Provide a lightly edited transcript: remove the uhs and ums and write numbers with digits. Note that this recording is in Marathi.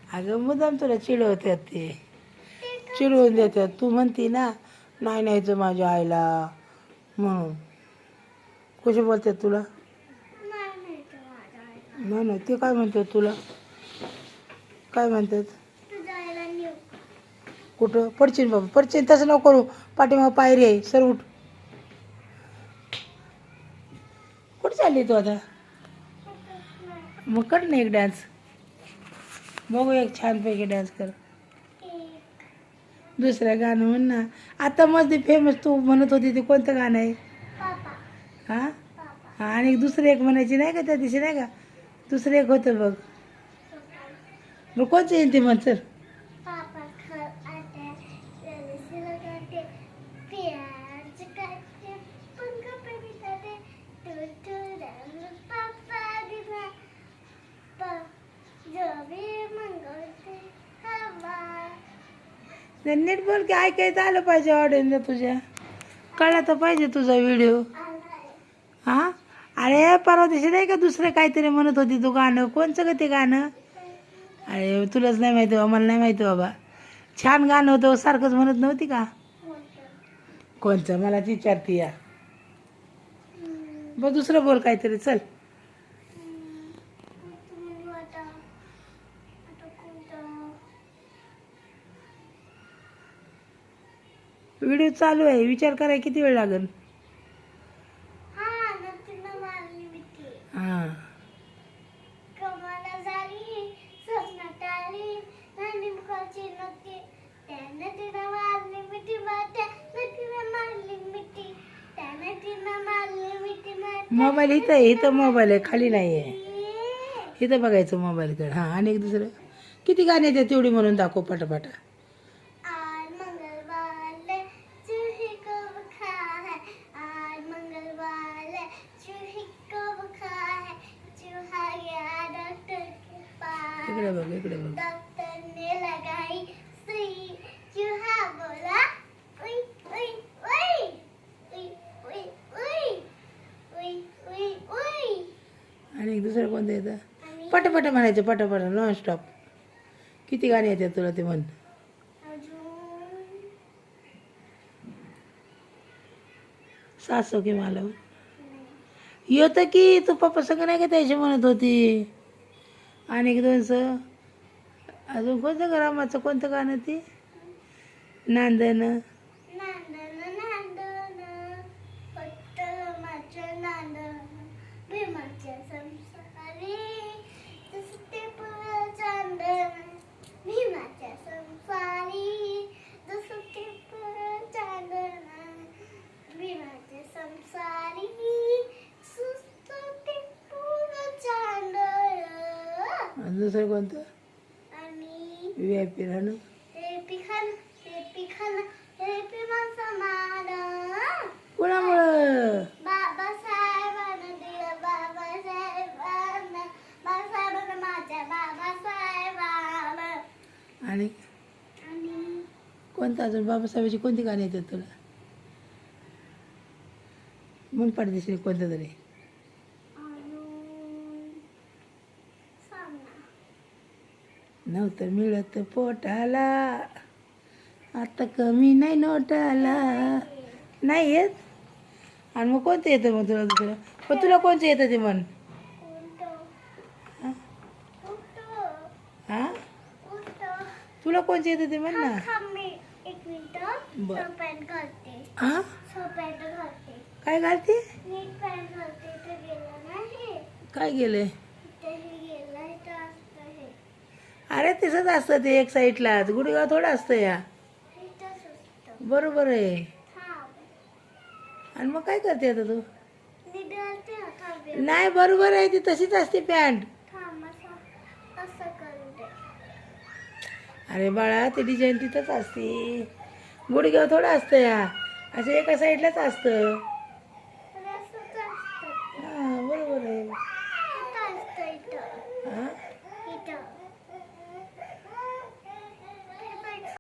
अगं मुद्दाम तुला चिडवतात ते, चिडवून देतात. तू म्हणती ना नाही न्यायचं माझ्या आईला म्हणून. कसे बोलतात तुला? नाही नाही, ते काय म्हणतात तुला? काय म्हणतात? कुठं पडशील बाबा, पडशील. तसं नको करू, पाठीमागं पायरी आहे, सर उठ. कुठं चालली तू आता? मग कर ना एक डान्स, बघू एक छानपैकी डान्स कर. दुसरं गाणं म्हण ना. आता मध्ये फेमस तू म्हणत होती ते कोणतं गाणं आहे? हां हां, आणि दुसरं एक म्हणायची नाही का त्या दिवशी, नाही का? दुसरं एक होतं बघ. मग कोणचं येईन ते म्हण सर. नीट बोल की, ऐकायचं आलं पाहिजे ऑडियन्सला तुझ्या, कळला तर पाहिजे तुझा व्हिडिओ. हां, अरे परवा दिवशी नाही का दुसरं काहीतरी म्हणत होती तू गाणं, कोणचं का ते गाणं? अरे तुलाच नाही माहिती बाबा, मला नाही माहिती बाबा. छान गाणं होतं, सारखंच म्हणत नव्हती का? कोणचं मला विचारती या. बघ दुसरं बोल काहीतरी, चल. व्हिडिओ चालू आहे, विचार करायला किती वेळ लागेल? हां, मोबाईल इथं आहे, इथं मोबाईल आहे, खाली नाही आहे. इथं बघायचं मोबाईलकडे. हां, आणि एक दुसरं किती गाणे येतात तेवढी म्हणून दाखव पटापटा. इकडे बघ, इकडे बघ. आणि एक दुसरं कोणतं येतं? पटापट म्हणायचं, पटापट नॉनस्टॉप. किती गाणी येतात तुला ते म्हण. सासू की मला येतं की, तू पप्पा सगळं नाही का त्याशी म्हणत होती. आणि एक दोनचं अजून कोणतं रामाचं कोणतं गाणं ते? नांदन. दुसरं कोणतं? VIP राहणं. कोणामुळं? आणि कोणतं अजून बाबासाहेबाची कोणती गाणी येतात तुला? मग पाठदेशील कोणतं तरी. नव्हतं मिळत पोटाला, आता कमी नाही नोटाला. नाही येत? आणि मग कोणतं येतं मग तुला दुसरं? पण तुला कोणतं येतं ते म्हण. हां, तुला कोणतं येतं ते म्हण ना. हां, काय घालते? काय गेले? अरे तसंच असतं ते, एक साईडलाच. गुडगाव थोडं असतं या. बरोबर आहे. आणि मग काय करते आता तू? नाही बरोबर आहे, ती तशीच असते पॅन्ट. अरे बाळा, ती डिझाईन तिथंच असते, गुडघ्यावर थोडं असतं या, असं एका साईडलाच असतं.